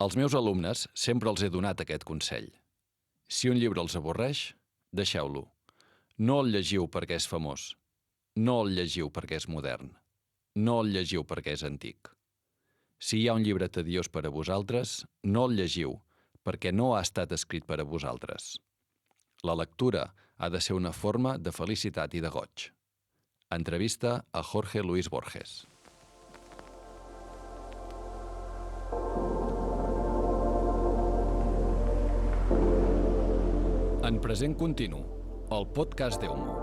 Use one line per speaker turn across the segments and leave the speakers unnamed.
Als meus alumnes sempre els he donat aquest consell. Si un llibre els avorreix, deixeu-lo. No el llegiu perquè és famós. No el llegiu perquè és modern. No el llegiu perquè és antic. Si hi ha un llibre tediós per a vosaltres, no el llegiu, perquè no ha estat escrit per a vosaltres. La lectura ha de ser una forma de felicitat i de goig. Entrevista a Jorge Luis Borges. En present continu, el podcast d'Eumo.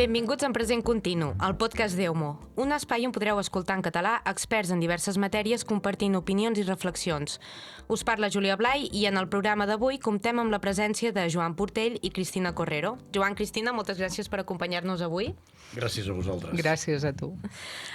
Benvinguts en Present Continu, el podcast d'Eumo, un espai on podreu escoltar en català experts en diverses matèries compartint opinions i reflexions. Us parla Júlia Blai i en el programa d'avui comptem amb la presència de Joan Portell i Cristina Correro. Joan, Cristina, moltes gràcies per acompanyar-nos avui.
Gràcies a vosaltres.
Gràcies a tu.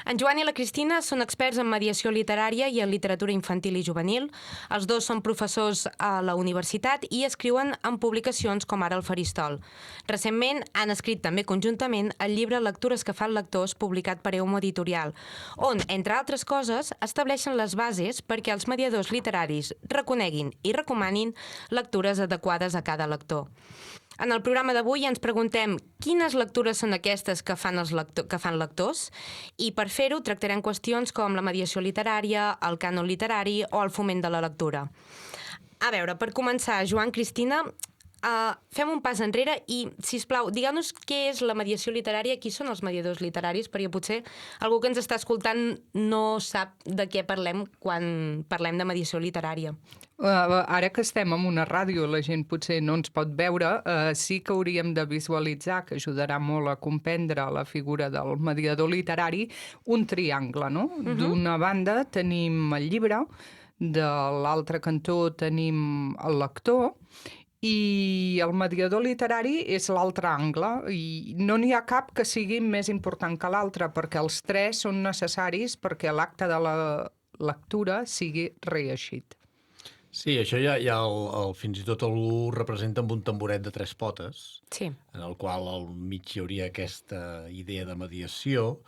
En Joan i la Cristina són experts en mediació literària i en literatura infantil i juvenil. Els dos són professors a la universitat i escriuen en publicacions com ara El Faristol. Recentment han escrit també conjuntament el llibre Lectures que fan lectors, publicat per Eumo Editorial, on, entre altres coses, estableixen les bases perquè els mediadors literaris reconeguin i recomanin lectures adequades a cada lector. En el programa d'avui ens preguntem quines lectures són aquestes que fan lectors i per fer-ho tractarem qüestions com la mediació literària, el cànon literari o el foment de la lectura. A veure, per començar, Joan, Cristina, fem un pas enrere i, sisplau, digueu-nos què és la mediació literària, qui són els mediadors literaris, perquè potser algú que ens està escoltant no sap de què parlem quan parlem de mediació literària.
Ara que estem en una ràdio, la gent potser no ens pot veure, sí que hauríem de visualitzar, que ajudarà molt a comprendre la figura del mediador literari, un triangle, no? D'una banda tenim el llibre, de l'altre cantó tenim el lector, i el mediador literari és l'altre angle, i no n'hi ha cap que sigui més important que l'altre, perquè els tres són necessaris perquè l'acte de la lectura sigui reeixit.
Sí, això ja fins i tot algú representa amb un tamboret de tres potes,
Sí.
en el qual al mig hi hauria aquesta idea de mediació,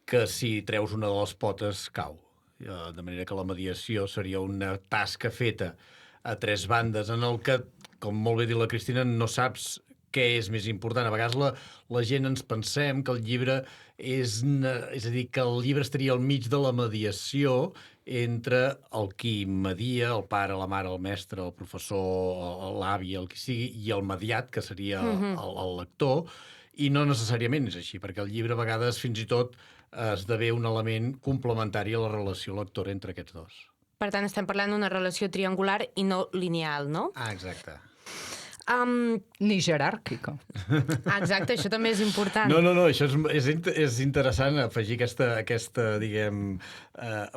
que si treus una de les potes cau. De manera que la mediació seria una tasca feta a tres bandes en el que, com molt bé diu la Cristina, no saps què és més important. A vegades la gent ens pensem que el llibre és a dir, que el llibre estaria al mig de la mediació entre el qui media, el pare, la mare, el mestre, el professor, l'avi, el qui sigui, i el mediat, que seria el lector, i no necessàriament és així, perquè el llibre a vegades fins i tot esdevé un element complementari a la relació lectora entre aquests dos.
Per tant, estem parlant d'una relació triangular i no lineal, no?
Ah, exacte.
Ni jeràrquica.
Exacte, això també és important.
No, això és interessant afegir aquesta diguem,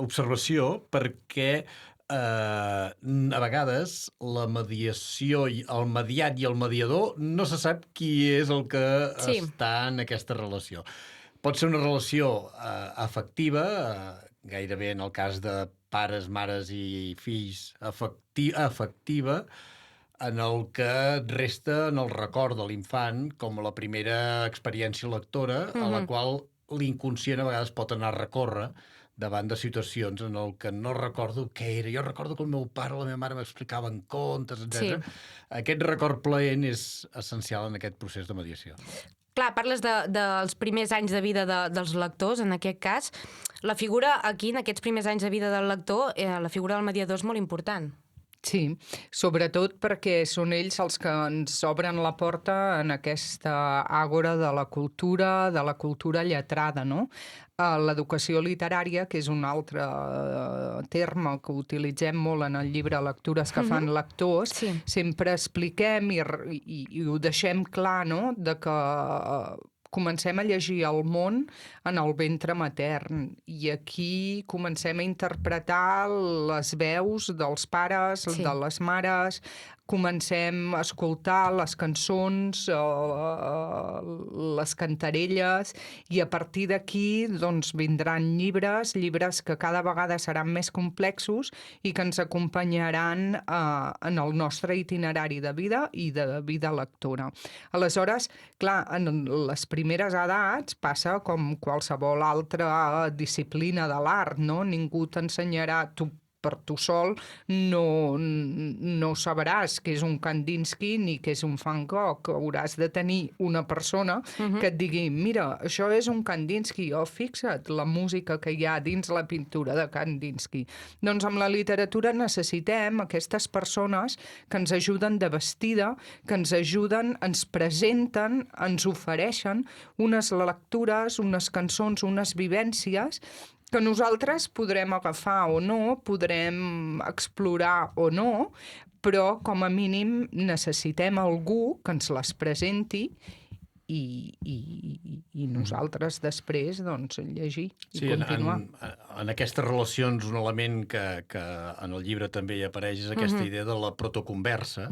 observació, perquè a vegades la mediació, el mediat i el mediador no se sap qui és el que està en aquesta relació. Pot ser una relació afectiva, gairebé en el cas de pares, mares i fills, afectiva, en el que et resta en el record de l'infant com la primera experiència lectora, a la qual l'inconscient a vegades pot anar a recórrer davant de situacions en el que no recordo què era. Jo recordo que el meu pare o la meva mare m'explicaven contes, etc. Sí. Aquest record plaent és essencial en aquest procés de mediació.
Clar, parles dels primers anys de vida dels lectors, en aquest cas. La figura aquí, en aquests primers anys de vida del lector, la figura del mediador és molt important.
Sí, sobretot perquè són ells els que ens obren la porta en aquesta àgora de la cultura lletrada, no? L'educació literària, que és un altre terme que utilitzem molt en el llibre Lectures que fan lectors, sempre expliquem i ho deixem clar, no?, de que comencem a llegir el món en el ventre matern i aquí comencem a interpretar les veus dels pares, de les mares, comencem a escoltar les cançons, les cantarelles, i a partir d'aquí doncs, vindran llibres que cada vegada seran més complexos i que ens acompanyaran en el nostre itinerari de vida i de vida lectora. Aleshores, clar, en les primeres edats passa com qualsevol altra disciplina de l'art, no? Ningú t'ensenyarà, tu per tu sol no sabràs què és un Kandinsky ni què és un Van Gogh. Hauràs de tenir una persona que et digui, mira, això és un Kandinsky, o fixa't la música que hi ha dins la pintura de Kandinsky. Doncs amb la literatura necessitem aquestes persones que ens ajuden de vestida, que ens ajuden, ens presenten, ens ofereixen unes lectures, unes cançons, unes vivències que nosaltres podrem agafar o no, podrem explorar o no, però com a mínim necessitem algú que ens les presenti i nosaltres després doncs, llegir i continuar.
En aquestes relacions un element que en el llibre també hi apareix és aquesta idea de la protoconversa,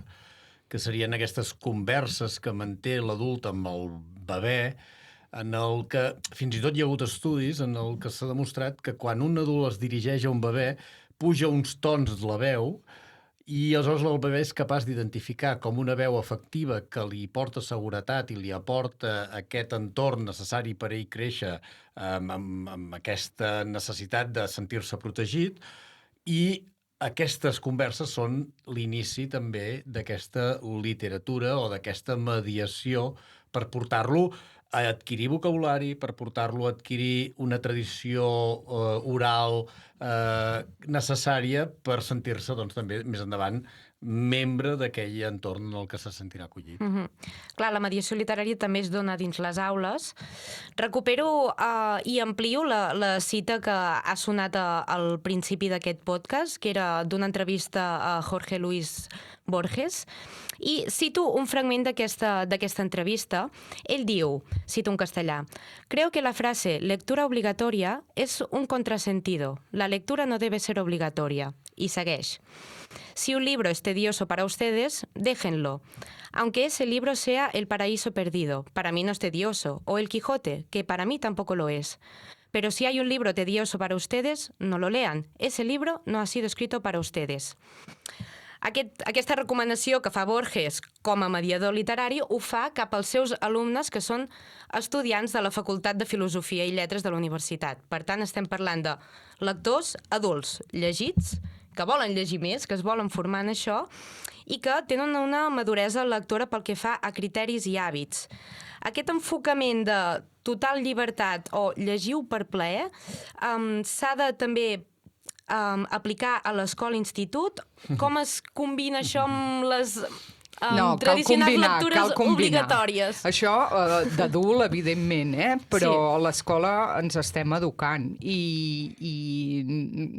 que serien aquestes converses que manté l'adult amb el bebè, en el que fins i tot hi ha hagut estudis en el que s'ha demostrat que quan un adult es dirigeix a un bebè puja uns tons de la veu i aleshores el bebè és capaç d'identificar com una veu efectiva que li porta seguretat i li aporta aquest entorn necessari per a ell créixer amb aquesta necessitat de sentir-se protegit, i aquestes converses són l'inici també d'aquesta literatura o d'aquesta mediació per portar-lo a adquirir vocabulari, per portar-lo a adquirir una tradició oral necessària per sentir-se doncs, també més endavant membre d'aquell entorn en el que se sentirà acollit.
Clar, la mediació literària també es dona dins les aules. Recupero i amplio la cita que ha sonat al principi d'aquest podcast, que era d'una entrevista a Jorge Luis Borges, i cito un fragment d'aquesta entrevista. Ell diu, cito en castellà, «Creo que la frase lectura obligatoria es un contrasentido. La lectura no debe ser obligatoria». Y segueix. «Si un libro es tedioso para ustedes, déjenlo. Aunque ese libro sea El paraíso perdido, para mí no es tedioso, o El Quijote, que para mí tampoco lo es. Pero si hay un libro tedioso para ustedes, no lo lean. Ese libro no ha sido escrito para ustedes». Aquesta recomanació que fa Borges com a mediador literari ho fa cap als seus alumnes que són estudiants de la Facultat de Filosofia i Lletres de la Universitat. Per tant, estem parlant de lectors adults llegits, que volen llegir més, que es volen formar en això i que tenen una maduresa lectora pel que fa a criteris i hàbits. Aquest enfocament de total llibertat o llegiu per plaer s'ha de també aplicar a l'escola-institut. Com es combina això amb les tradicionals lectures obligatòries?
Això d'adult, evidentment, però a l'escola ens estem educant i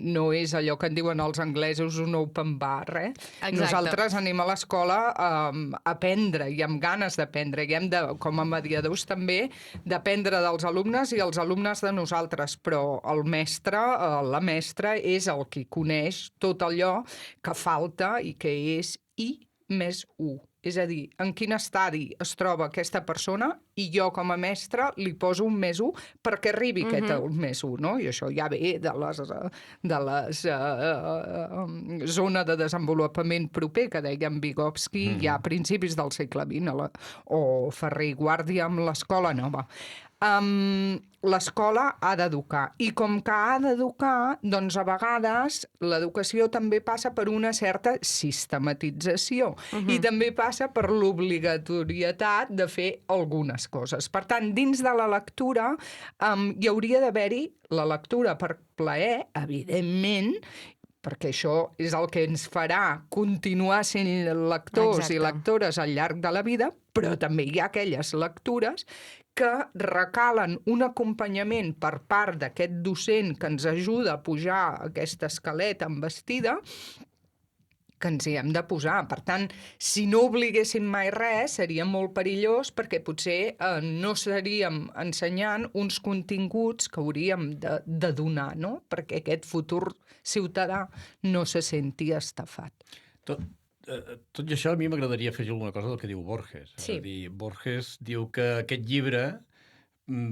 no és allò que en diuen els anglesos un open bar. Nosaltres anem a l'escola a aprendre i amb ganes d'aprendre, i hem de, com a mediadors també, d'aprendre dels alumnes i els alumnes de nosaltres, però el mestre, la mestra, és el qui coneix tot allò que falta i que és I+1. És a dir, en quin estadi es troba aquesta persona i jo com a mestre li poso un +1 perquè arribi aquest +1, no? I això ja ve de les zona de desenvolupament proper que deia en Vygotsky ja a principis del segle XX, o Ferrer i Guàrdia amb l'Escola Nova. L'escola ha d'educar, i com que ha d'educar, doncs a vegades l'educació també passa per una certa sistematització i també passa per l'obligatorietat de fer algunes coses. Per tant, dins de la lectura hi hauria d'haver-hi la lectura per plaer, evidentment, perquè això és el que ens farà continuar sent lectors i lectores al llarg de la vida, però també hi ha aquelles lectures que recalen un acompanyament per part d'aquest docent que ens ajuda a pujar aquesta escaleta embestida, que ens hi hem de posar. Per tant, si no obliguéssim mai res, seria molt perillós perquè potser no estaríem ensenyant uns continguts que hauríem de donar, no? Perquè aquest futur ciutadà no se senti estafat.
tot i això, a mi m'agradaria afegir alguna cosa del que diu Borges.
Sí.
És a dir, Borges diu que aquest llibre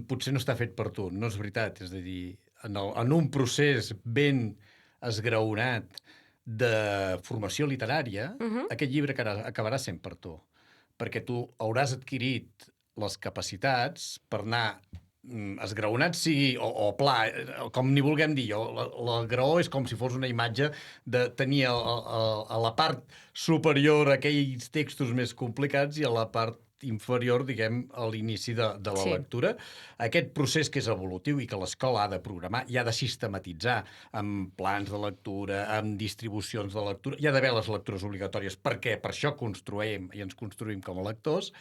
potser no està fet per tu. No és veritat. És a dir, en un procés ben esgraonat de formació literària, aquest llibre acabarà sent per tu. Perquè tu hauràs adquirit les capacitats per anar esgraonat sigui, o pla, com n'hi vulguem dir. La graó és com si fos una imatge de tenir a la part superior aquells textos més complicats i a la part inferior, diguem, a l'inici de la lectura. Aquest procés que és evolutiu i que l'escola ha de programar i ha de sistematitzar amb plans de lectura, amb distribucions de lectura. Hi ha d'haver les lectures obligatòries perquè per això construïm i ens construïm com a lectors.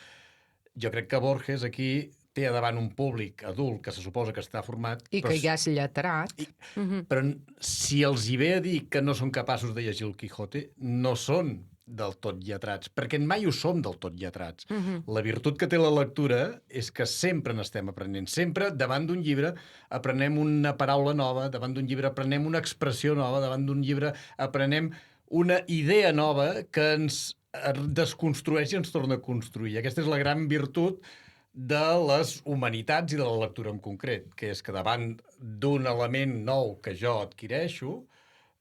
Jo crec que Borges aquí té davant un públic adult que se suposa que està format...
I que ja és lletrat.
Però si els hi ve a dir que no són capaços de llegir el Quijote, no són del tot lletrats, perquè mai ho som del tot lletrats. La virtut que té la lectura és que sempre n'estem aprenent. Sempre, davant d'un llibre, aprenem una paraula nova, davant d'un llibre aprenem una expressió nova, davant d'un llibre aprenem una idea nova que ens desconstrueix i ens torna a construir. Aquesta és la gran virtut de les humanitats i de la lectura en concret, que és que davant d'un element nou que jo adquireixo,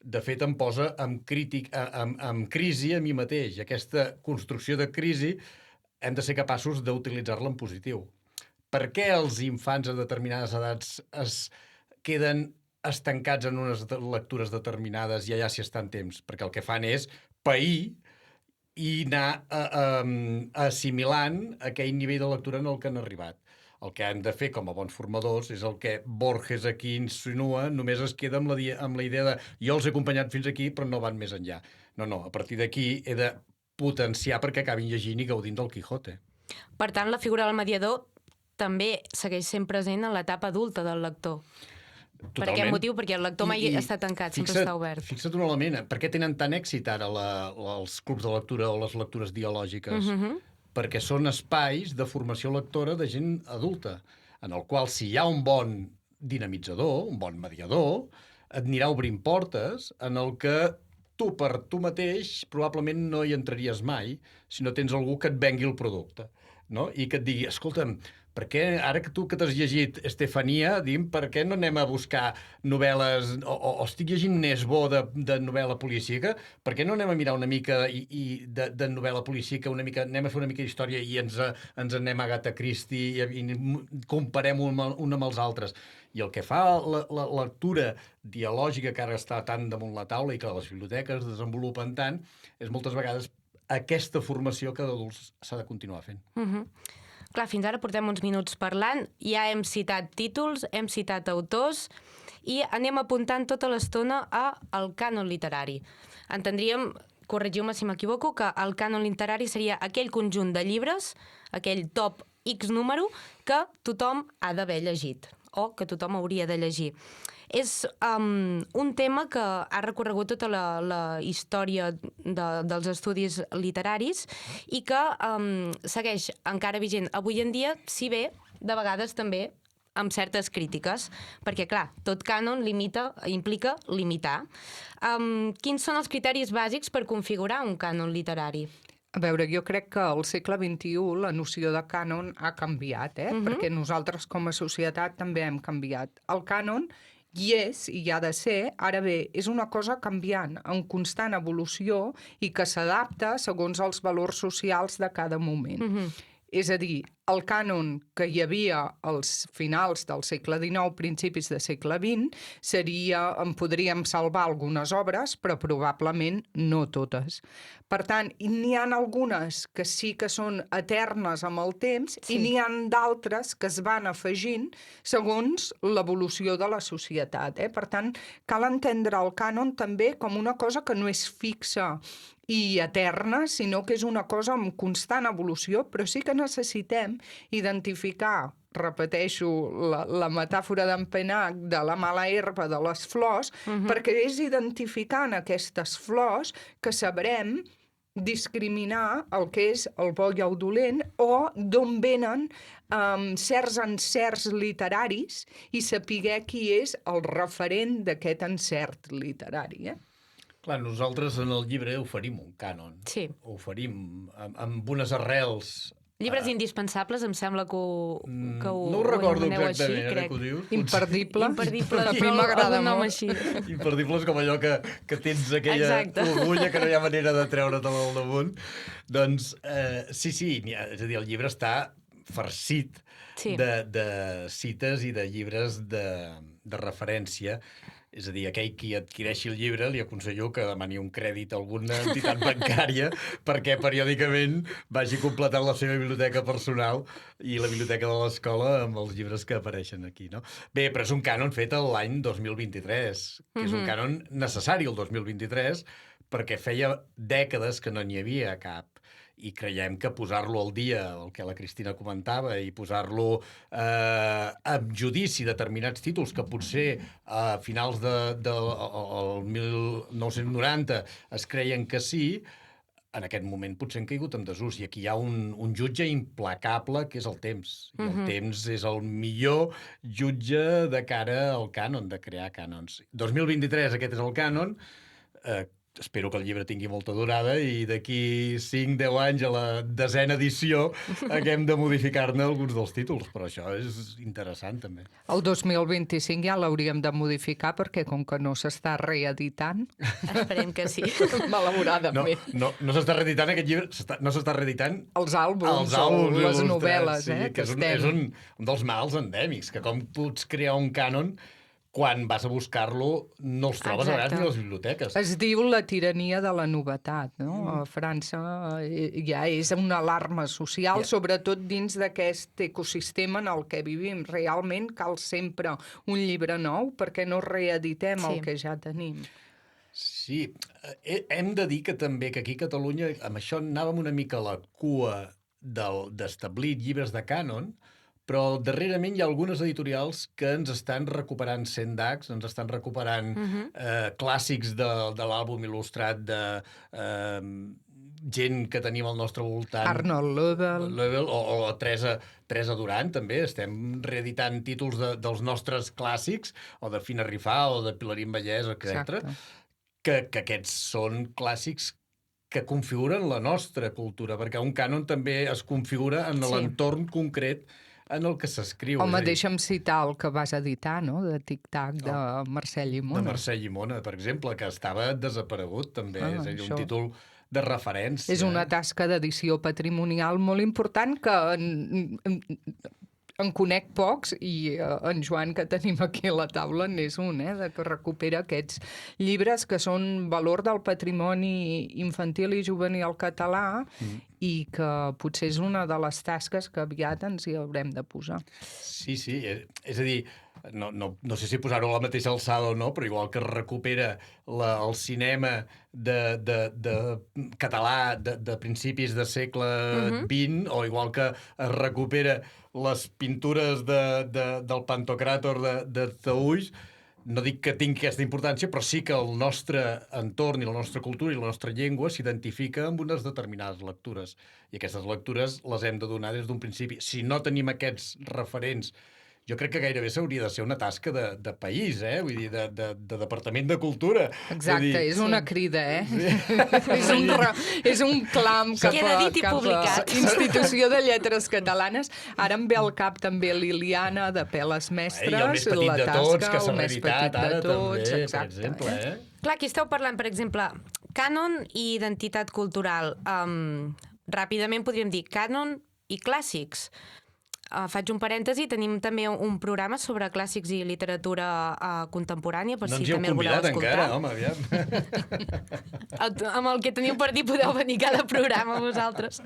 de fet em posa en crisi a mi mateix. Aquesta construcció de crisi hem de ser capaços d'utilitzar-la en positiu. Per què els infants a determinades edats es queden estancats en unes lectures determinades i allà s'hi estan temps? Perquè el que fan és pair i anar assimilant aquell nivell de lectura en el que han arribat. El que han de fer com a bons formadors és el que Borges aquí insinua, només es queda amb la idea de jo els he acompanyat fins aquí però no van més enllà. No, a partir d'aquí he de potenciar perquè acabin llegint i gaudint del Quijote.
Per tant, la figura del mediador també segueix sent present en l'etapa adulta del lector.
Totalment.
Per aquest motiu, perquè el lector mai està tancat, sempre està obert.
Fixa't un element, per què tenen tant èxit ara els clubs de lectura o les lectures dialògiques? Perquè són espais de formació lectora de gent adulta, en el qual si hi ha un bon dinamitzador, un bon mediador, et anirà obrint portes en el que tu per tu mateix probablement no hi entraries mai si no tens algú que et vengui el producte, no? I que et digui, escolta'm, per què, ara que tu que t'has llegit Estefania, digue'm, per què no anem a buscar novel·les, o estic llegint Nesbó de novel·la policíaca, per què no anem a mirar una mica de novel·la policíaca, anem a fer una mica d'història i ens anem a Agatha Christie i comparem un amb els altres. I el que fa la lectura dialògica que ara està tan damunt la taula i que les biblioteques desenvolupen tant, és moltes vegades aquesta formació que d'adults s'ha de continuar fent.
Clar, fins ara portem uns minuts parlant, ja hem citat títols, hem citat autors i anem apuntant tota l'estona al cànon literari. Entendríem, corregiu-me si m'equivoco, que el cànon literari seria aquell conjunt de llibres, aquell top X número, que tothom ha d'haver llegit o que tothom hauria de llegir. És un tema que ha recorregut tota la història dels estudis literaris i que segueix encara vigent avui en dia, si bé de vegades també amb certes crítiques, perquè clar, tot cànon implica limitar. Quins són els criteris bàsics per configurar un cànon literari?
A veure, jo crec que al segle XXI la noció de cànon ha canviat, perquè nosaltres com a societat també hem canviat. El cànon hi és i hi ha de ser, ara bé, és una cosa canviant, en constant evolució i que s'adapta segons els valors socials de cada moment. És a dir, el cànon que hi havia als finals del segle XIX, principis del segle XX, en podríem salvar algunes obres, però probablement no totes. Per tant, n'hi ha algunes que sí que són eternes amb el temps i n'hi ha d'altres que es van afegint segons l'evolució de la societat. Per tant, cal entendre el cànon també com una cosa que no és fixa i eterna, sinó que és una cosa amb constant evolució, però sí que necessitem identificar, repeteixo la metàfora d'en Penach de la mala herba de les flors, perquè és identificant aquestes flors que sabrem discriminar el que és el bo i el dolent o d'on venen certs encerts literaris i saber qui és el referent d'aquest encert literari.
Clar, nosaltres en el llibre oferim un cànon.
Sí.
Oferim amb unes arrels...
Llibres indispensables, em sembla que ho
no ho recordo
anomeneu
exactament,
així, crec.
que ho dius.
Imperdibles.
Imperdibles,
A mi
però
m'agrada
algun nom
molt.
així.
Imperdibles com allò que tens aquella
Exacte.
orgulla que no hi ha manera de treure-te'l al damunt. Doncs sí, és a dir, el llibre està farcit
Sí.
de cites i de llibres de referència. És a dir, aquell qui adquireixi el llibre li aconsello que demani un crèdit a alguna entitat bancària perquè periòdicament vagi completant la seva biblioteca personal i la biblioteca de l'escola amb els llibres que apareixen aquí, no? Bé, però és un cànon fet l'any 2023, que és un cànon necessari el 2023 perquè feia dècades que no n'hi havia cap. I creiem que posar-lo al dia, el que la Cristina comentava, i posar-lo amb judici determinats títols que potser a finals del 1990 es creien que sí, en aquest moment potser han caigut en desús. I aquí hi ha un jutge implacable, que és el temps. I el temps és el millor jutge de cara al cànon, de crear cànons. 2023, aquest és el cànon. Espero que el llibre tingui molta durada i d'aquí 5-10 anys a la 10a edició haguem de modificar-ne alguns dels títols, però això és interessant també.
El 2025 ja l'hauríem de modificar perquè com que no s'està reeditant,
Esperem que sí.
malauradament.
No s'està reeditant aquest llibre, no s'està reeditant
Els àlbums o les
il·lustrats,
novel·les,
sí,
que
és
estem...
un dels mals endèmics, que com pots crear un cànon quan vas a buscar-lo no els trobes a vegades ni a les biblioteques.
Es diu la tirania de la novetat, no? A França ja és una alarma social, sobretot dins d'aquest ecosistema en el que vivim. Realment cal sempre un llibre nou perquè no reeditem el que ja tenim.
Sí, hem de dir que també que aquí a Catalunya amb això anàvem una mica a la cua d'establir llibres de cànon, però darrerament hi ha algunes editorials que ens estan recuperant Sendax, ens estan recuperant clàssics de l'àlbum il·lustrat de gent que tenim al nostre voltant.
Arnold Löbel.
O Teresa Duran, també. Estem reeditant títols dels nostres clàssics, o de Fina Rifà, o de Pilarín Vallès, etc. Que aquests són clàssics que configuren la nostra cultura, perquè un cànon també es configura en l'entorn concret en el que s'escriu.
Home, deixa'm citar el que vas editar, no?, de Tic-Tac, de Mercè Llimona.
De Mercè Llimona, per exemple, que estava desaparegut, també. És a dir, un títol de referència.
És una tasca d'edició patrimonial molt important que en conec pocs i en Joan, que tenim aquí a la taula, n'és un, que recupera aquests llibres que són valor del patrimoni infantil i juvenil català i que potser és una de les tasques que aviat ens hi haurem de posar.
Sí, és a dir, no sé si posar-ho a la mateixa alçada o no, però igual que es recupera el cinema català de principis de segle XX, o igual que es recupera les pintures del Pantocràtor de Taulls, no dic que tingui aquesta importància, però sí que el nostre entorn i la nostra cultura i la nostra llengua s'identifica amb unes determinades lectures. I aquestes lectures les hem de donar des d'un principi. Si no tenim aquests referents, jo crec que gairebé s'hauria de ser una tasca de país, vull dir, de Departament de Cultura.
Exacte, és una crida, és un clam cap a Institució de Lletres Catalanes. Ara em ve al cap també Liliana, de Peles Mestres,
i el més petit de tots, que s'ha reeditat ara també, per exemple.
Clar, aquí esteu parlant, per exemple, cànon i identitat cultural. Ràpidament podríem dir cànon i clàssics. Faig un parèntesi, tenim també un programa sobre clàssics i literatura contemporània, per si també el voleu escoltar.
No ens hi heu convidat encara, home, aviam.
Amb el que teniu per dir podeu venir cada programa vosaltres.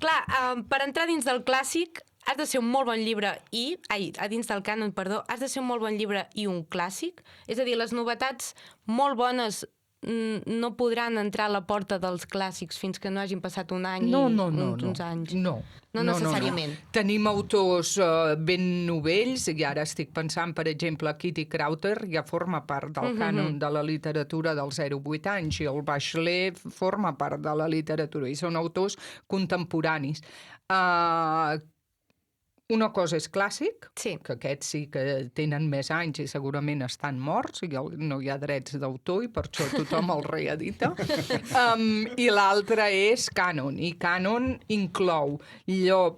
Clar, per entrar dins del clàssic has de ser un molt bon llibre dins del cànon, perdó, has de ser un molt bon llibre i un clàssic. És a dir, les novetats molt bones no podran entrar a la porta dels clàssics fins que no hagin passat un any i uns anys. No necessàriament.
Tenim autors ben novells, i ara estic pensant, per exemple, Kitty Crowther ja forma part del cànon de la literatura dels 0-8 anys, i el Bachelet forma part de la literatura, i són autors contemporanis. una cosa és clàssic,
Sí.
que aquests sí que tenen més anys i segurament estan morts, i no hi ha drets d'autor i per això tothom el reedita. I l'altre és cànon, i cànon inclou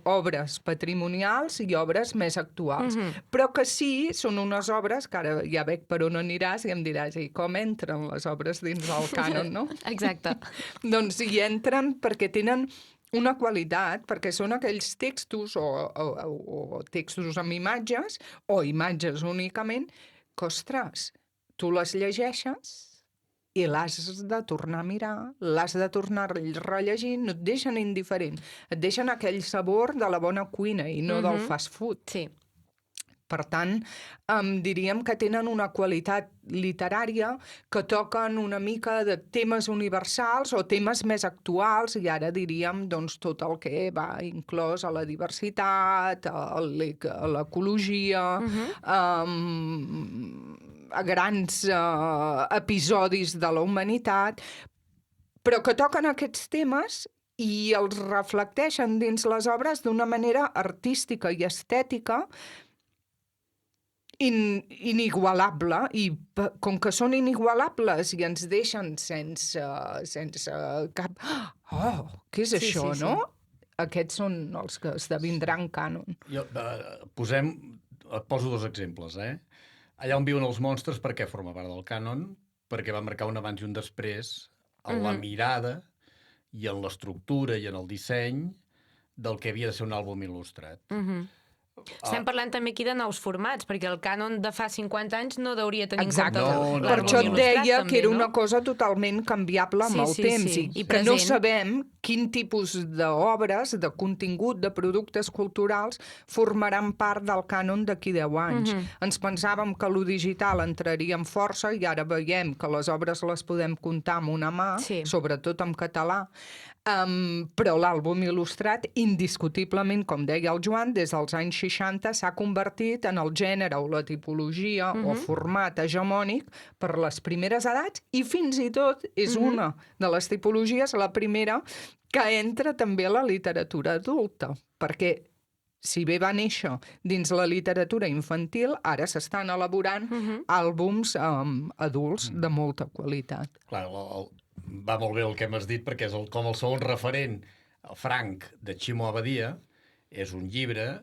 obres patrimonials i obres més actuals. Però que sí, són unes obres que ara ja veig per on aniràs i em diràs, i com entren les obres dins del cànon, no?
Exacte.
Doncs hi entren perquè tenen una qualitat, perquè són aquells textos o textos amb imatges o imatges únicament que, ostres, tu les llegeixes i l'has de tornar a mirar, l'has de tornar a rellegir, no et deixen indiferent, et deixen aquell sabor de la bona cuina i no del fast food.
Sí.
Per tant, diríem que tenen una qualitat literària que toquen una mica de temes universals o temes més actuals, i ara diríem doncs, tot el que va inclòs a la diversitat, a l'ecologia, a grans episodis de la humanitat, però que toquen aquests temes i els reflecteixen dins les obres d'una manera artística i estètica inigualable, i com que són inigualables i ens deixen sense cap... Oh, què és això, no? Aquests són els que esdevindran cànon.
Jo, poso dos exemples, Allà on viuen els monstres, per què forma part del cànon? Perquè va marcar un abans i un després en la mirada i en l'estructura i en el disseny del que havia de ser un àlbum il·lustrat.
Estem parlant també aquí de nous formats, perquè el cànon de fa 50 anys no hauria tenir
Exacte.
en compte
No,
per això et deia
també,
que era
no?
una cosa totalment canviable amb el temps,
I
que no
present.
sabem quin tipus d'obres, de contingut, de productes culturals formaran part del cànon d'aquí 10 anys. Ens pensàvem que lo digital entraria amb força i ara veiem que les obres les podem comptar amb una mà, sobretot en català, però l'àlbum il·lustrat, indiscutiblement, com deia el Joan, des dels anys 60 s'ha convertit en el gènere o la tipologia o format hegemònic per les primeres edats, i fins i tot és una de les tipologies, la primera, que entra també a la literatura adulta, perquè si bé va néixer dins la literatura infantil, ara s'estan elaborant àlbums adults de molta qualitat.
Clar, va molt bé el que m'has dit, perquè és com el segon referent, el Frank, de Ximo Abadia, és un llibre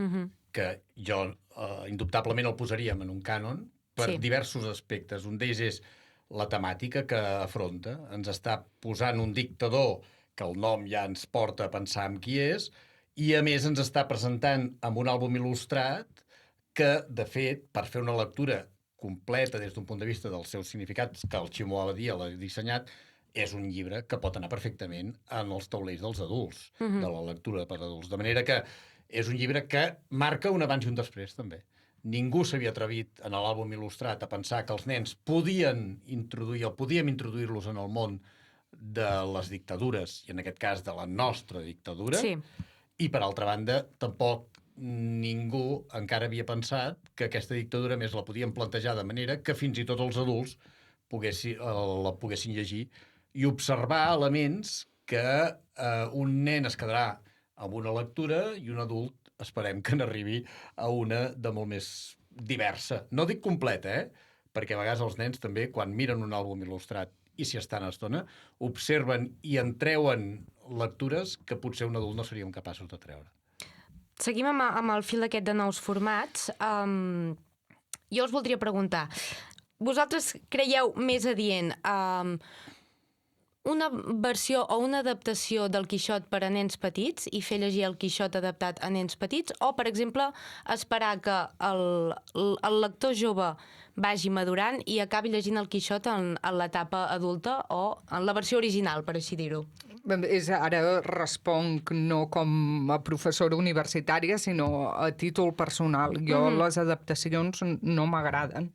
que jo indubtablement el posaríem en un cànon per diversos aspectes. Un d'ells és la temàtica que afronta. Ens està posant un dictador que el nom ja ens porta a pensar en qui és, i a més ens està presentant amb un àlbum il·lustrat que, de fet, per fer una lectura completa des d'un punt de vista dels seus significats, que el Ximo Abadia l'ha dissenyat, és un llibre que pot anar perfectament en els taulells dels adults, de la lectura per adults. De manera que és un llibre que marca un abans i un després, també. Ningú s'havia atrevit en l'àlbum il·lustrat a pensar que els nens podíem introduir-los en el món de les dictadures, i en aquest cas de la nostra dictadura, i per altra banda, tampoc ningú encara havia pensat que aquesta dictadura més la podíem plantejar de manera que fins i tot els adults la poguessin llegir i observar elements que un nen es quedarà amb una lectura i un adult esperem que n'arribi a una de molt més diversa. No dic completa, perquè a vegades els nens també, quan miren un àlbum il·lustrat i s'hi estan a estona, observen i en treuen lectures que potser un adult no seríem capaços de treure.
Seguim amb el fil aquest de nous formats. Jo us voldria preguntar, vosaltres creieu més adient una versió o una adaptació del Quixot per a nens petits i fer llegir el Quixot adaptat a nens petits, o, per exemple, esperar que el lector jove vagi madurant i acabi llegint el Quixot en l'etapa adulta o en la versió original, per així dir-ho?
Ara responc no com a professora universitària, sinó a títol personal. Jo les adaptacions no m'agraden.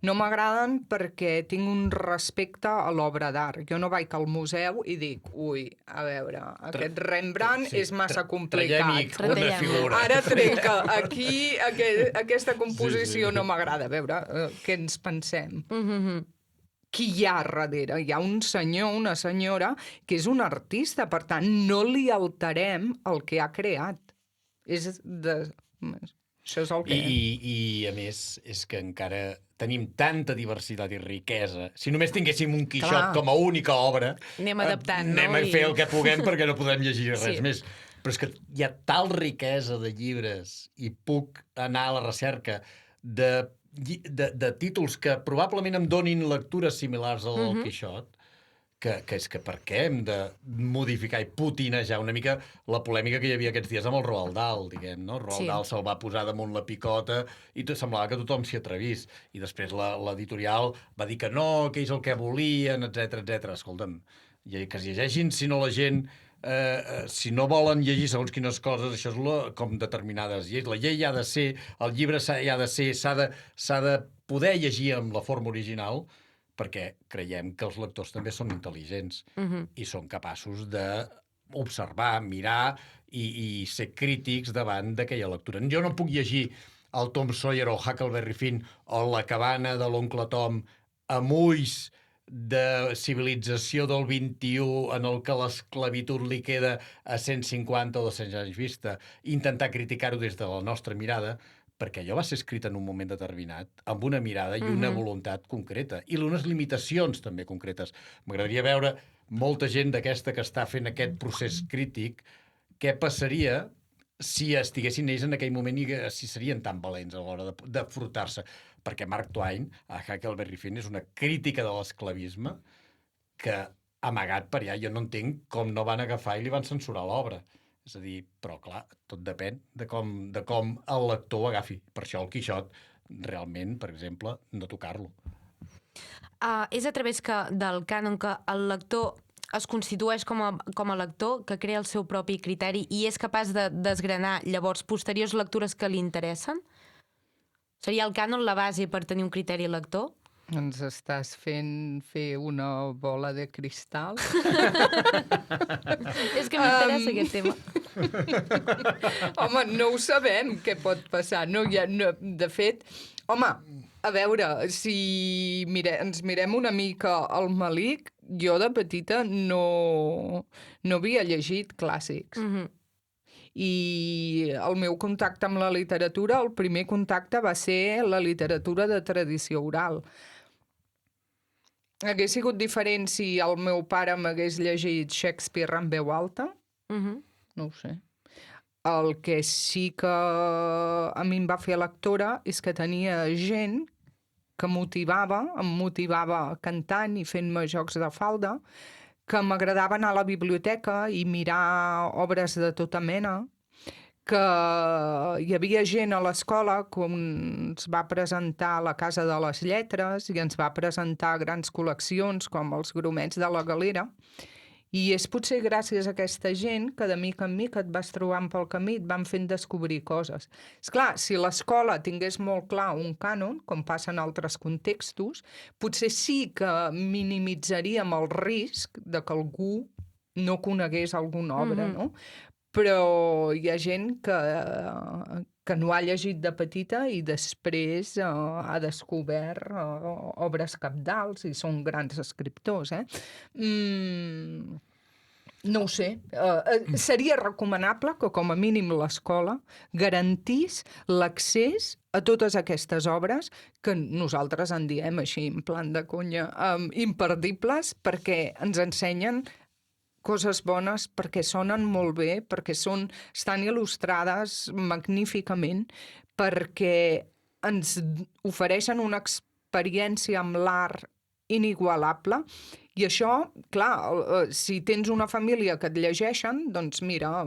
No m'agraden perquè tinc un respecte a l'obra d'art. Jo no vaig al museu i dic, ui, a veure, aquest Rembrandt és massa complicat.
Una figura.
Ara trec aquí, aquesta composició no m'agrada. A veure, què ens pensem? Qui hi ha darrere? Hi ha un senyor, una senyora, que és un artista, per tant, no li alterem el que ha creat. Això és el que...
I a més, és que encara tenim tanta diversitat i riquesa. Si només tinguéssim un Quixot
Clar.
com a única obra,
Anem adaptant,
anem
no?
a fer el que puguem perquè no podem llegir res
Sí.
més. Però és que hi ha tal riquesa de llibres i puc anar a la recerca de títols que probablement em donin lectures similars al Quixot, que és que per què hem de modificar i putinejar una mica la polèmica que hi havia aquests dies amb el Roald Dahl, diguem, no? Roald Dahl se'l va posar damunt la picota i semblava que tothom s'hi atrevís. I després l'editorial va dir que no, que és el que volien, etc etc. Escolta'm, que es llegeixin, si no la gent... si no volen llegir segons quines coses, això és com determinades lleis. La llei ha de ser, el llibre s'ha de poder llegir amb la forma original, perquè creiem que els lectors també són intel·ligents i són capaços d'observar, mirar i ser crítics davant d'aquella lectura. Jo no puc llegir el Tom Sawyer o Huckleberry Finn o La cabana de l'oncle Tom amb ulls de civilització del 21 en el que l'esclavitud li queda a 150 o 200 anys vista, intentar criticar-ho des de la nostra mirada, perquè allò va ser escrit en un moment determinat, amb una mirada i una voluntat concreta, i unes limitacions també concretes. M'agradaria veure molta gent d'aquesta que està fent aquest procés crític, què passaria si estiguessin ells en aquell moment i si serien tan valents a l'hora de frotar-se. Perquè Mark Twain, a Huckleberry Finn, és una crítica de l'esclavisme que, amagat per allà, jo no entenc com no van agafar i li van censurar l'obra. És a dir, però clar, tot depèn de com el lector ho agafi. Per això el Quixot, realment, per exemple, no tocar-lo.
És a través del cànon que el lector es constitueix com a lector, que crea el seu propi criteri i és capaç de desgranar llavors posteriors lectures que li interessen? Seria el cànon la base per tenir un criteri lector?
Ens estàs fent fer una bola de cristal.
És que m'interessa aquest tema.
Home, no ho sabem, què pot passar. De fet, home, a veure, si ens mirem una mica el Malik, jo de petita no havia llegit clàssics. I el meu contacte amb la literatura, el primer contacte va ser la literatura de tradició oral. Hagués sigut diferent si el meu pare m'hagués llegit Shakespeare en veu alta? No ho sé. El que sí que a mi em va fer lectora és que tenia gent que em motivava cantant i fent-me jocs de falda, que m'agradava anar a la biblioteca i mirar obres de tota mena, que hi havia gent a l'escola que ens va presentar a la Casa de les Lletres i ens va presentar grans col·leccions com els Gromets de la Galera. I és potser gràcies a aquesta gent que de mica en mica et vas trobant pel camí, et van fent descobrir coses. Esclar, si l'escola tingués molt clar un cànon, com passa en altres contextos, potser sí que minimitzaríem el risc de que algú no conegués alguna obra, no? Però hi ha gent que no ha llegit de petita i després ha descobert obres cabdals i són grans escriptors, No ho sé. Seria recomanable que, com a mínim, l'escola garantís l'accés a totes aquestes obres que nosaltres en diem així, en plan de conya, imperdibles, perquè ens ensenyen coses bones, perquè sonen molt bé, perquè estan il·lustrades magníficament, perquè ens ofereixen una experiència amb l'art inigualable. I això, clar, si tens una família que et llegeixen, doncs mira,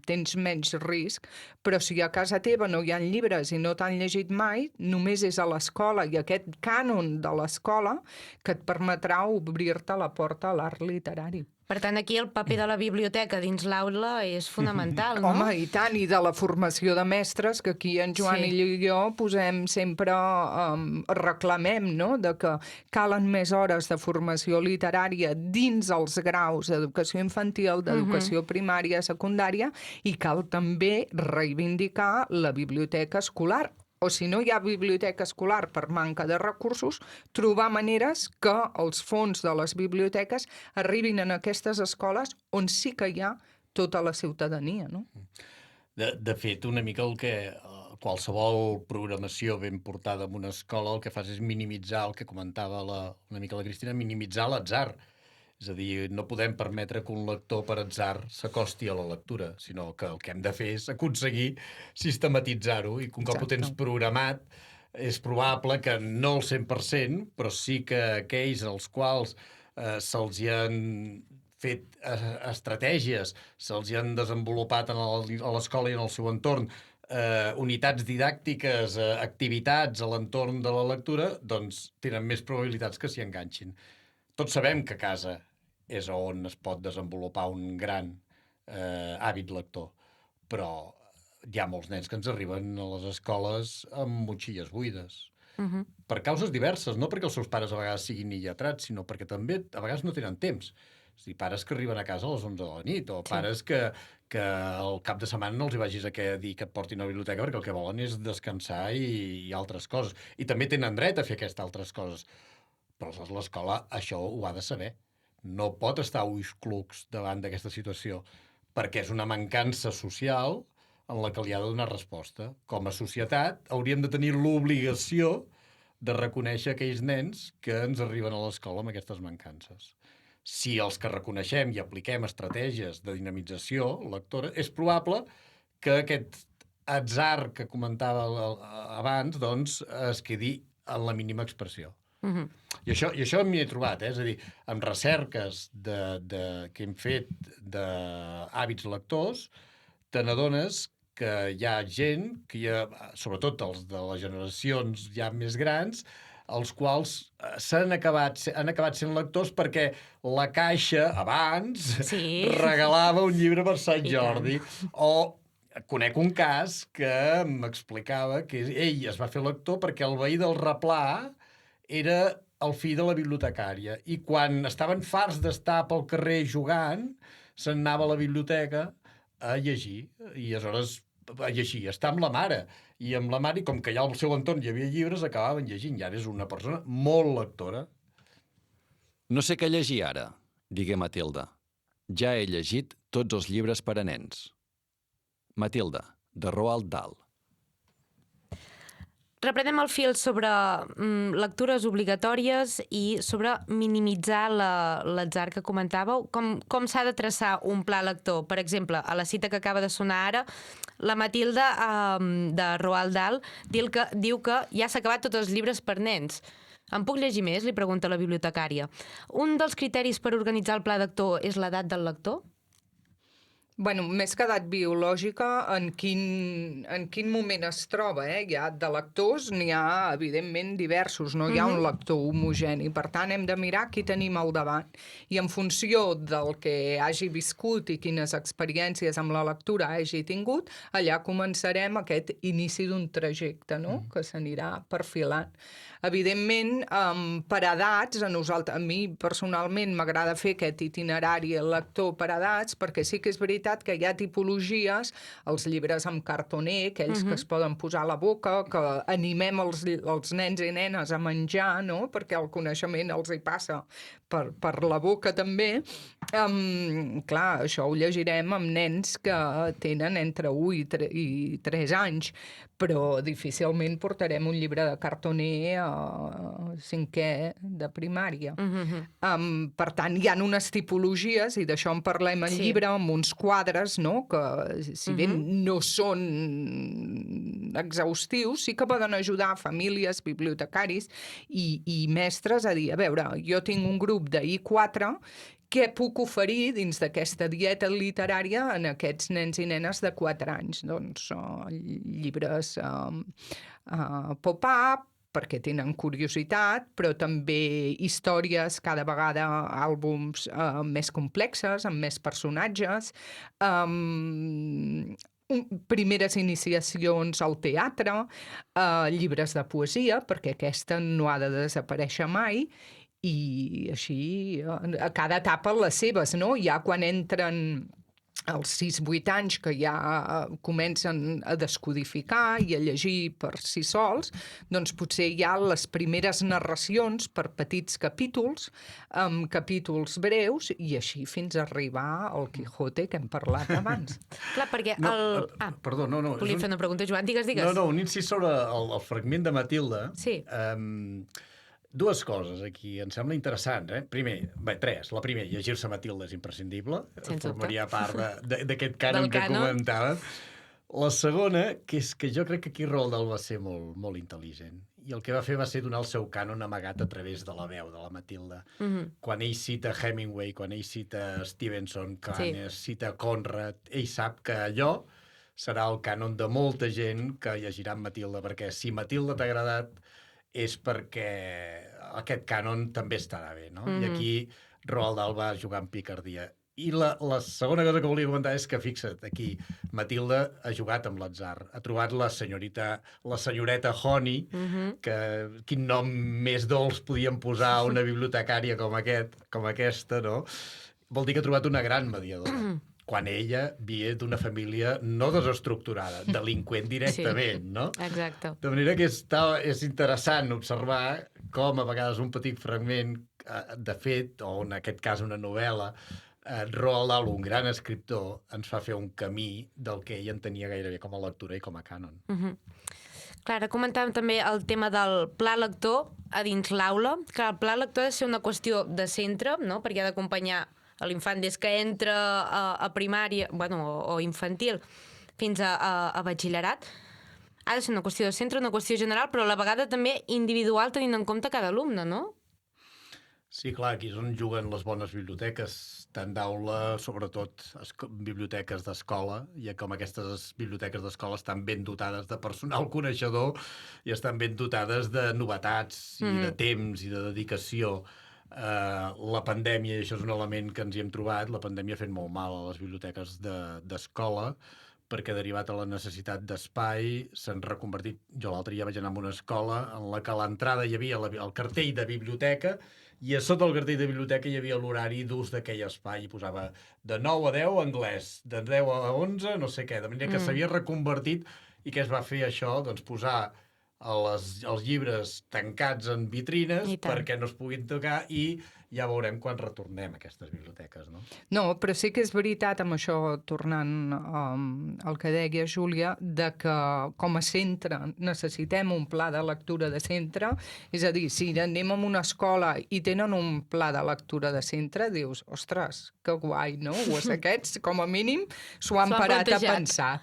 tens menys risc, però si a casa teva no hi ha llibres i no t'han llegit mai, només és a l'escola i aquest cànon de l'escola que et permetrà obrir-te la porta a l'art literari.
Per tant, aquí el paper de la biblioteca dins l'aula és fonamental, no?
Home, i tant, i de la formació de mestres, que aquí en Joan i jo posem sempre, reclamem, no?, de que calen més hores de formació literària dins els graus d'educació infantil, d'educació primària, secundària, i cal també reivindicar la biblioteca escolar. O si no hi ha biblioteca escolar per manca de recursos, trobar maneres que els fons de les biblioteques arribin a aquestes escoles on sí que hi ha tota la ciutadania, no?
De fet, una mica el qualsevol programació ben portada en una escola el que fas és minimitzar el que comentava una mica la Cristina, minimitzar l'atzar. És a dir, no podem permetre que un lector per atzar s'acosti a la lectura, sinó que el que hem de fer és aconseguir sistematitzar-ho, i un cop ho tens programat és probable que no el 100%, però sí que aquells als quals se'ls hi han fet estratègies, se'ls hi han desenvolupat a l'escola i en el seu entorn unitats didàctiques, activitats a l'entorn de la lectura, doncs tenen més probabilitats que s'hi enganxin. Tots sabem que a casa és on es pot desenvolupar un gran hàbit lector, però hi ha molts nens que ens arriben a les escoles amb motxilles buides. Per causes diverses, no perquè els seus pares a vegades siguin lletrats, sinó perquè també a vegades no tenen temps. És a dir, pares que arriben a casa a les 11 de la nit, o pares que al cap de setmana no els hi vagis a dir que et portin a la biblioteca perquè el que volen és descansar i altres coses. I també tenen dret a fer aquestes altres coses. Però l'escola això ho ha de saber. No pot estar a ulls clucs davant d'aquesta situació, perquè és una mancança social en la que li ha de donar resposta. Com a societat hauríem de tenir l'obligació de reconèixer aquells nens que ens arriben a l'escola amb aquestes mancances. Si els que reconeixem i apliquem estratègies de dinamització lectora, és probable que aquest atzar que comentava abans doncs, es quedi en la mínima expressió. I això m'hi he trobat, és a dir, amb recerques que hem fet d'hàbits lectors, te n'adones que hi ha gent, sobretot els de les generacions ja més grans, els quals han acabat sent lectors perquè la Caixa, abans, regalava un llibre per Sant Jordi. O conec un cas que m'explicava que ell es va fer lector perquè el veí del Replà era el fill de la bibliotecària, i quan estaven farts d'estar pel carrer jugant, se'n anava a la biblioteca a llegir, i aleshores a llegir, a estar amb la mare, i amb la mare, i com que allà al seu entorn hi havia llibres, acabaven llegint, i ara és una persona molt lectora.
No sé què llegir ara, digué Matilda. Ja he llegit tots els llibres per a nens. Matilda, de Roald Dahl.
Reprenem el fil sobre lectures obligatòries i sobre minimitzar l'atzar que comentàveu. Com s'ha de traçar un pla lector? Per exemple, a la cita que acaba de sonar ara, la Matilda de Roald Dahl diu que ja s'ha acabat tots els llibres per nens. En puc llegir més? Li pregunta la bibliotecària. Un dels criteris per organitzar el pla lector és l'edat del lector?
Bueno, més que edat biològica, en quin moment es troba, Hi ha de lectors, n'hi ha, evidentment, diversos, no hi ha un lector homogeni. Per tant, hem de mirar qui tenim al davant. I en funció del que hagi viscut i quines experiències amb la lectura hagi tingut, allà començarem aquest inici d'un trajecte, no?, que s'anirà perfilant. Evidentment, per edats, a mi personalment m'agrada fer aquest itinerari lector per edats, perquè sí que és veritat que hi ha tipologies, els llibres amb cartoner, aquells que es poden posar a la boca, que animem els nens i nenes a menjar, no?, perquè el coneixement els hi passa per la boca també. Clar, això ho llegirem amb nens que tenen entre 1 i 3 anys, però difícilment portarem un llibre de cartoner a 5è de primària. Per tant, hi ha unes tipologies, i d'això en parlem al llibre, amb uns quadres, no?, que si bé no són exhaustius, sí que poden ajudar famílies, bibliotecaris i mestres a dir, a veure, jo tinc un grup de I4, què puc oferir dins d'aquesta dieta literària en aquests nens i nenes de 4 anys? Doncs llibres pop-up, perquè tenen curiositat, però també històries, cada vegada àlbums més complexes, amb més personatges, primeres iniciacions al teatre, llibres de poesia, perquè aquesta no ha de desaparèixer mai, i així a cada etapa les seves, no? Ja quan entren als 6-8 anys que ja comencen a descodificar i a llegir per si sols, doncs potser hi ha les primeres narracions per petits capítols, amb capítols breus, i així fins a arribar al Quijote que hem parlat abans.
Clar, perquè
Perdó, no.
Volia fer una pregunta, Joan, digues.
No, un incís sobre el fragment de Matilde.
Sí.
Dues coses aquí, em sembla interessant. Primer, tres. La primera, llegir-se Matilde és imprescindible. Formaria part d'aquest cànon que comentava. La segona, que és que jo crec que aquí Roald Dahl va ser molt, molt intel·ligent. I el que va fer va ser donar el seu cànon amagat a través de la veu de la Matilde. Quan ell cita Hemingway, quan ell cita Stevenson, quan ell cita Conrad, ell sap que allò serà el cànon de molta gent que llegirà Matilde, perquè si Matilde t'ha agradat és perquè aquest cànon també estarà bé, no? I aquí Roald Dahl va jugar amb picardia. I la segona cosa que volia comentar és que, fixa't, aquí Matilde ha jugat amb l'atzar, ha trobat la senyoreta Honey, que quin nom més dolç podíem posar a una bibliotecària com aquesta, no? Vol dir que ha trobat una gran mediadora. Quan ella ve d'una família no desestructurada, delinqüent directament, no?
Exacte.
De manera que és interessant observar com a vegades un petit fragment de fet, o en aquest cas una novel·la, Roald Dahl, un gran escriptor, ens fa fer un camí del que ell entenia gairebé com a lectura i com a cànon.
Clar, ara comentàvem també el tema del pla lector a dins l'aula, que el pla lector ha de ser una qüestió de centre, no? Perquè ha d'acompanyar a l'infant des que entra a primària, o infantil, fins a batxillerat. Ha de ser una qüestió de centre, una qüestió general, però a la vegada també individual, tenint en compte cada alumne, no?
Sí, clar, aquí és on juguen les bones biblioteques, tant d'aula, sobretot biblioteques d'escola, i com aquestes biblioteques d'escola estan ben dotades de personal coneixedor i estan ben dotades de novetats i de temps i de dedicació. La pandèmia, i això és un element que ens hi hem trobat, la pandèmia ha fet molt mal a les biblioteques d'escola, perquè derivat a la necessitat d'espai s'han reconvertit. Jo l'altre dia vaig anar a una escola en la que a l'entrada hi havia el cartell de biblioteca i a sota el cartell de biblioteca hi havia l'horari d'ús d'aquell espai, i posava de 9 a 10 anglès, de 10 a 11 no sé què, de manera que s'havia reconvertit. I què es va fer això? Doncs posar els llibres tancats en vitrines perquè no es puguin tocar, i ja veurem quan retornem a aquestes biblioteques, no?
No, però sí que és veritat, amb això tornant al que deia Júlia, de que com a centre necessitem un pla de lectura de centre, és a dir, si anem a una escola i tenen un pla de lectura de centre, dius, ostres, que guai, no? Pues aquests, com a mínim, s'ho han parat a pensar.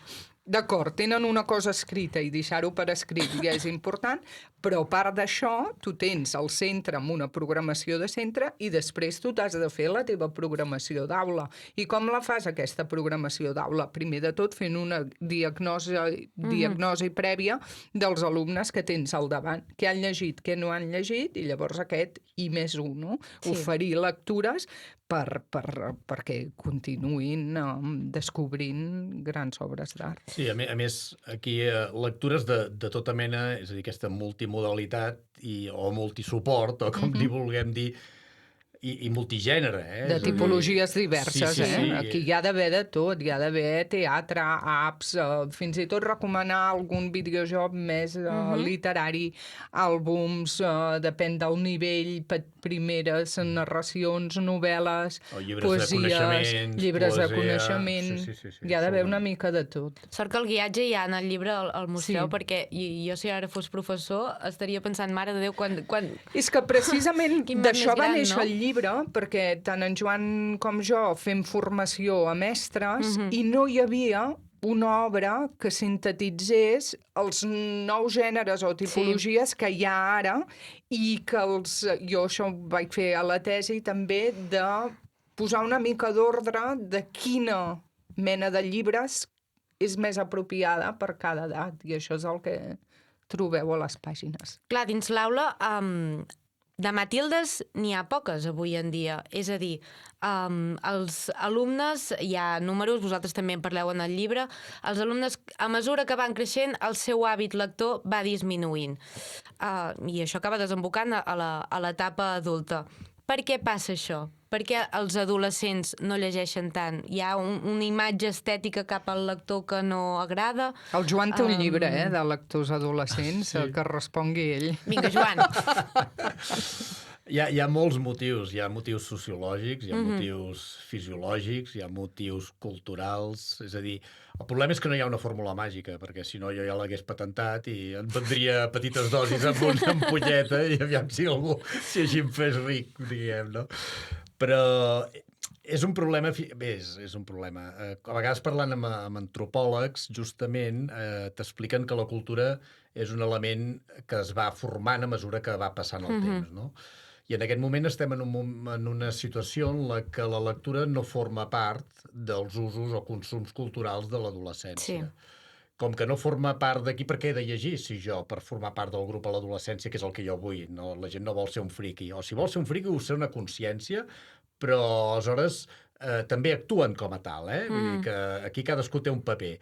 D'acord, tenen una cosa escrita i deixar-ho per escrit ja és important, però a part d'això, tu tens el centre amb una programació de centre i després tu t'has de fer la teva programació d'aula. I com la fas, aquesta programació d'aula? Primer de tot, fent una diagnosi prèvia dels alumnes que tens al davant, què han llegit, què no han llegit, i llavors aquest I+1, no? Sí. Oferir lectures perquè continuïn descobrint grans obres d'art.
Sí, a més, aquí lectures de tota mena, és a dir, aquesta multimodalitat o multisuport, o com li vulguem dir, i multigènere.
De tipologies diverses,
sí.
Aquí hi ha d'haver de tot, hi ha d'haver teatre, apps, fins i tot recomanar algun videojoc més literari, àlbums, depèn del nivell, primeres narracions, novel·les, poesies, llibres de coneixement.
Sí.
Hi ha d'haver una mica de tot.
Sort que el guiatge hi ha en el llibre al museu, perquè jo, si ara fos professor, estaria pensant, mare de Déu, quan...
És que precisament d'això va néixer el llibre, perquè tant en Joan com jo fem formació a mestres i no hi havia una obra que sintetitzés els nous gèneres o tipologies que hi ha ara, i que jo això ho vaig fer a la tesi també, de posar una mica d'ordre de quina mena de llibres és més apropiada per cada edat, i això és el que trobeu a les pàgines.
Clar, dins l'aula... De Matildes n'hi ha poques avui en dia, és a dir, els alumnes, hi ha números, vosaltres també en parleu en el llibre, els alumnes, a mesura que van creixent, el seu hàbit lector va disminuint. I això acaba desembocant a l'etapa adulta. Per què passa això? Per què els adolescents no llegeixen tant? Hi ha una imatge estètica cap al lector que no agrada?
El Joan té un llibre, de lectors adolescents,
Sí.
que respongui ell.
Vinga, Joan.
Hi ha molts motius. Hi ha motius sociològics, hi ha motius fisiològics, hi ha motius culturals. És a dir, el problema és que no hi ha una fórmula màgica, perquè si no jo ja l'hagués patentat i en vendria petites dosis amb una ampolleta i aviam si així em fes ric, diguem, no? Però és un problema... Bé, és un problema. A vegades parlant amb antropòlegs, justament, t'expliquen que la cultura és un element que es va formant a mesura que va passant el temps, no? I en aquest moment estem en una situació en la que la lectura no forma part dels usos o consums culturals de l'adolescència.
Sí.
Com que no forma part d'aquí, per què he de llegir si jo, per formar part del grup a l'adolescència, que és el que jo vull, no? La gent no vol ser un friqui. O si vol ser un friqui, ho ser una consciència, però aleshores també actuen com a tal, Vull dir que aquí cadascú té un paper.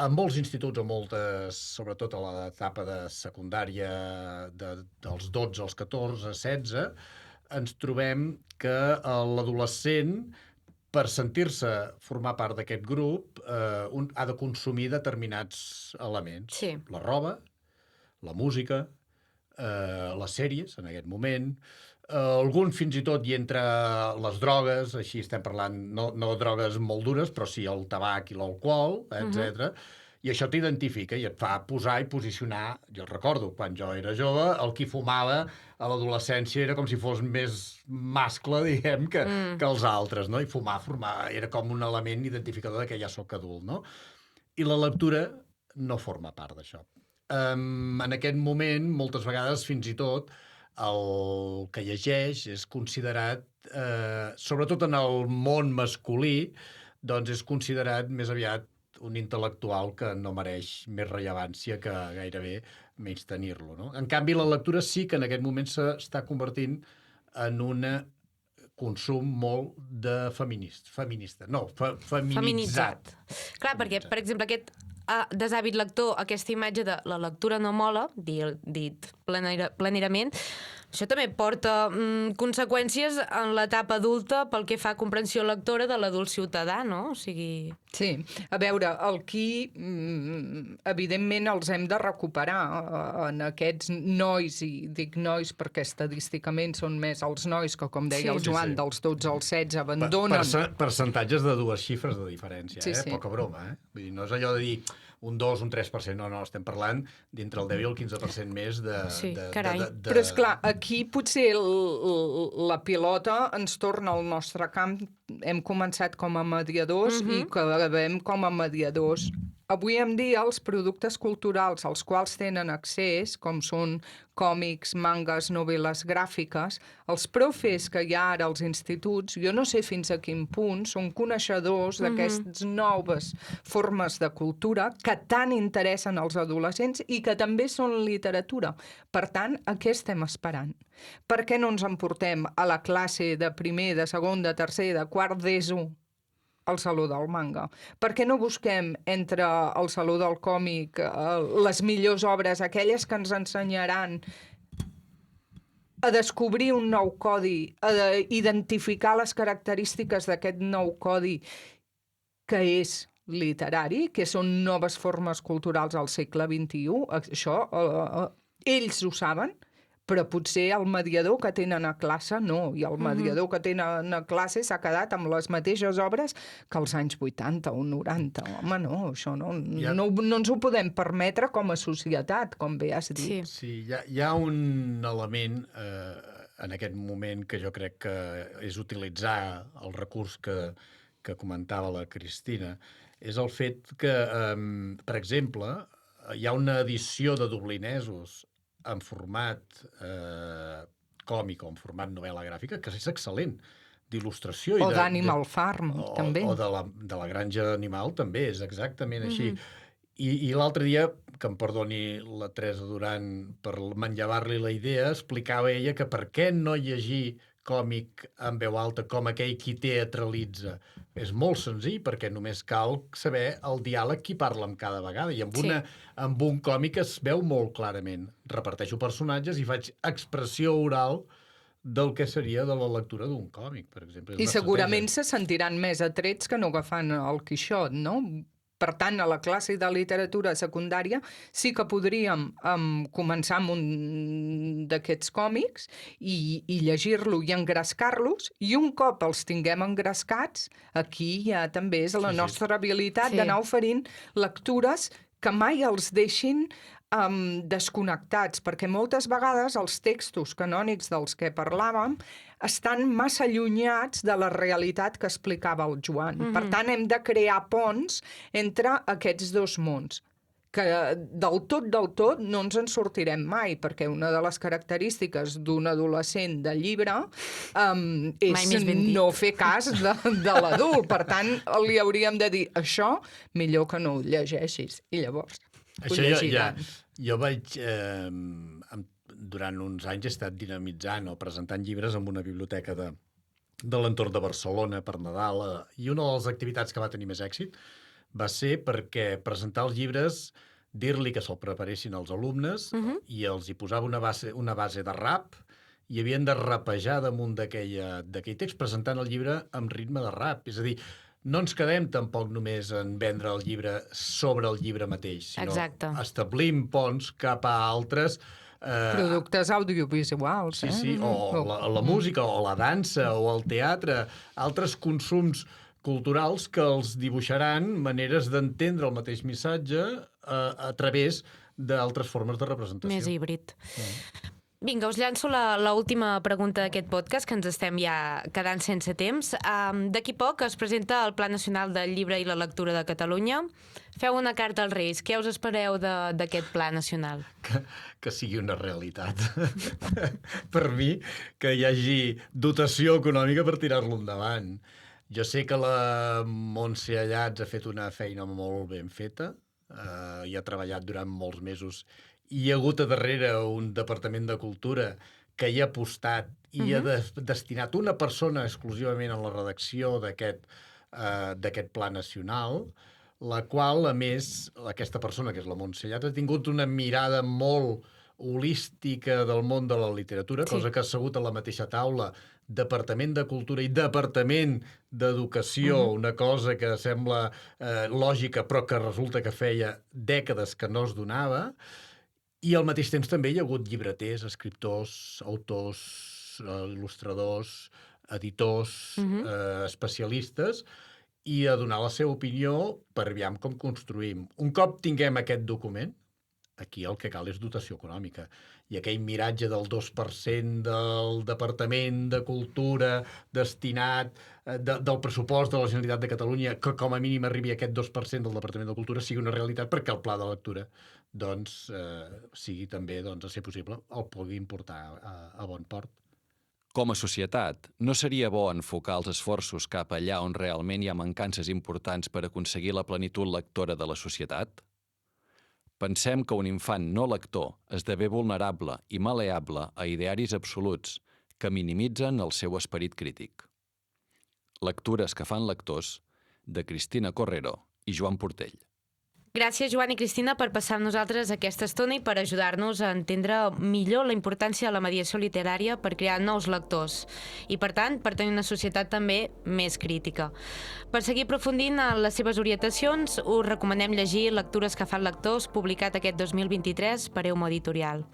En molts instituts o moltes, sobretot a l'etapa de secundària dels 12 als 14, 16, ens trobem que l'adolescent, per sentir-se formar part d'aquest grup, ha de consumir determinats elements.
Sí.
La roba, la música, les sèries, en aquest moment. Algun fins i tot hi entra les drogues, així estem parlant, no drogues molt dures, però sí el tabac i l'alcohol, etc. I això t'identifica i et fa posar i posicionar. Jo recordo, quan jo era jove, el qui fumava a l'adolescència era com si fos més mascle, diguem, que els altres, no? I fumar era com un element identificador de que ja sóc adult, no? I la lectura no forma part d'això. En aquest moment, moltes vegades, fins i tot, el que llegeix és considerat, sobretot en el món masculí, doncs és considerat més aviat un intel·lectual que no mereix més rellevància que gairebé menys tenir-lo, no? En canvi, la lectura sí que en aquest moment s'està convertint en un consum molt de feminitzat.
Clar, perquè, per exemple, aquest desàvit lector, aquesta imatge de la lectura no mola, dit planerament, això també porta conseqüències en l'etapa adulta pel que fa a comprensió lectora de l'adult ciutadà, no? O sigui...
Sí, a veure, el qui, evidentment, els hem de recuperar en aquests nois, i dic nois perquè estadísticament són més els nois que, com deia el Joan, dels 12 als 16 abandonen...
Percentatges de 2 xifres de diferència,
Sí.
Poca broma, Vull dir, no és allò de dir un 2, un 3%, no, estem parlant d'entre el 10 i el 15% més de...
Sí, carai.
Però, esclar, aquí potser la pilota ens torna al nostre camp. Hem començat com a mediadors i acabem com a mediadors. Avui en dia els productes culturals als quals tenen accés, com són còmics, mangas, novel·les gràfiques, els profes que hi ha ara als instituts, jo no sé fins a quin punt són coneixedors d'aquestes noves formes de cultura que tant interessen als adolescents i que també són literatura. Per tant, a què estem esperant? Per què no ens emportem a la classe de primer, de segon, de tercer, de quart d'ESO al Saló del Manga? Per què no busquem entre el Saló del Còmic les millors obres, aquelles que ens ensenyaran a descobrir un nou codi, a identificar les característiques d'aquest nou codi que és literari, que són noves formes culturals al segle XXI? Això ells ho saben, però potser el mediador que tenen a classe no, i el mediador que tenen a classe s'ha quedat amb les mateixes obres que als anys 80 o 90. Home, no, això no ens ho podem permetre com a societat, com bé has dit.
Sí, hi ha un element en aquest moment que jo crec que és utilitzar el recurs que comentava la Cristina, és el fet que, per exemple, hi ha una edició de Dublinesos en format còmic o en format novel·la gràfica que és excel·lent, d'il·lustració.
O d'Animal Farm, també.
O de la Granja Animal, també, és exactament així. I l'altre dia, que em perdoni la Teresa Duran per manllevar-li la idea, explicava ella que per què no llegir còmic en veu alta com aquell qui teatralitza. És molt senzill, perquè només cal saber el diàleg qui parla amb cada vegada. I amb un còmic es veu molt clarament. Reparteixo personatges i faig expressió oral del que seria de la lectura d'un còmic, per exemple.
I segurament se sentiran més atrets que no agafant el Quixot, no? Per tant, a la classe de literatura secundària sí que podríem començar amb un d'aquests còmics i llegir-lo i engrescar-los, i un cop els tinguem engrescats, aquí ja també és la nostra habilitat d'anar oferint lectures que mai els deixin desconnectats, perquè moltes vegades els textos canònics dels que parlàvem estan massa allunyats de la realitat que explicava el Joan. Per tant, hem de crear ponts entre aquests dos mons, que del tot no ens en sortirem mai, perquè una de les característiques d'un adolescent de llibre és no fer cas de l'adult. Per tant, li hauríem de dir això, millor que no ho llegeixis. I llavors
això jo vaig... Durant uns anys he estat dinamitzant o presentant llibres en una biblioteca de l'entorn de Barcelona per Nadal, i una de les activitats que va tenir més èxit va ser perquè presentar els llibres, dir-li que se'l preparessin els alumnes i els hi posava una base de rap i havien de rapejar damunt d'aquell text presentant el llibre amb ritme de rap. És a dir, no ens quedem tampoc només en vendre el llibre sobre el llibre mateix, sinó establim ponts cap a altres
productes audiovisuals.
Sí, o la música, o la dansa, o el teatre, altres consums culturals que els dibuixaran maneres d'entendre el mateix missatge a través d'altres formes de representació.
Més híbrid. Vinga, us llanço l'última pregunta d'aquest podcast, que ens estem ja quedant sense temps. D'aquí poc es presenta el Pla Nacional del Llibre i la Lectura de Catalunya. Feu una carta als Reis. Què us espereu d'aquest Pla Nacional?
Que sigui una realitat. Per mi, que hi hagi dotació econòmica per tirar-lo endavant. Jo sé que la Montse Allats ha fet una feina molt ben feta, i ha treballat durant molts mesos, i hi ha hagut a darrere un Departament de Cultura que hi ha apostat i ha destinat una persona exclusivament a la redacció d'aquest Pla Nacional, la qual, a més, aquesta persona, que és la Montse Allats, ha tingut una mirada molt holística del món de la literatura, cosa que ha assegut a la mateixa taula Departament de Cultura i Departament d'Educació, una cosa que sembla lògica, però que resulta que feia dècades que no es donava. I al mateix temps també hi ha hagut llibreters, escriptors, autors, il·lustradors, editors, especialistes, i a donar la seva opinió per aviam com construïm. Un cop tinguem aquest document, aquí el que cal és dotació econòmica. I aquell miratge del 2% del Departament de Cultura destinat del pressupost de la Generalitat de Catalunya, que com a mínim arribi a aquest 2% del Departament de Cultura, sigui una realitat, perquè el pla de lectura sigui també, a ser possible, el pugui portar a bon port.
Com a societat, no seria bo enfocar els esforços cap allà on realment hi ha mancances importants per aconseguir la plenitud lectora de la societat? Pensem que un infant no lector esdevé vulnerable i mal·leable a idearis absoluts que minimitzen el seu esperit crític. Lectures que fan lectors, de Cristina Correro i Joan Portell.
Gràcies, Joan i Cristina, per passar amb nosaltres aquesta estona i per ajudar-nos a entendre millor la importància de la mediació literària per crear nous lectors i, per tant, per tenir una societat també més crítica. Per seguir aprofundint en les seves orientacions, us recomanem llegir Lectures que fan lectors, publicat aquest 2023 per Eumo Editorial.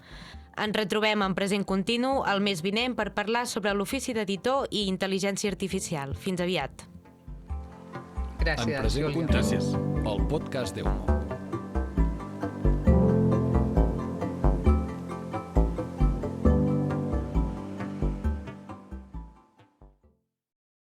Ens retrobem en Present Continu el mes vinent per parlar sobre l'ofici d'editor i intel·ligència artificial. Fins aviat.
Gràcies,
En Present Continu, el podcast d'Eumo.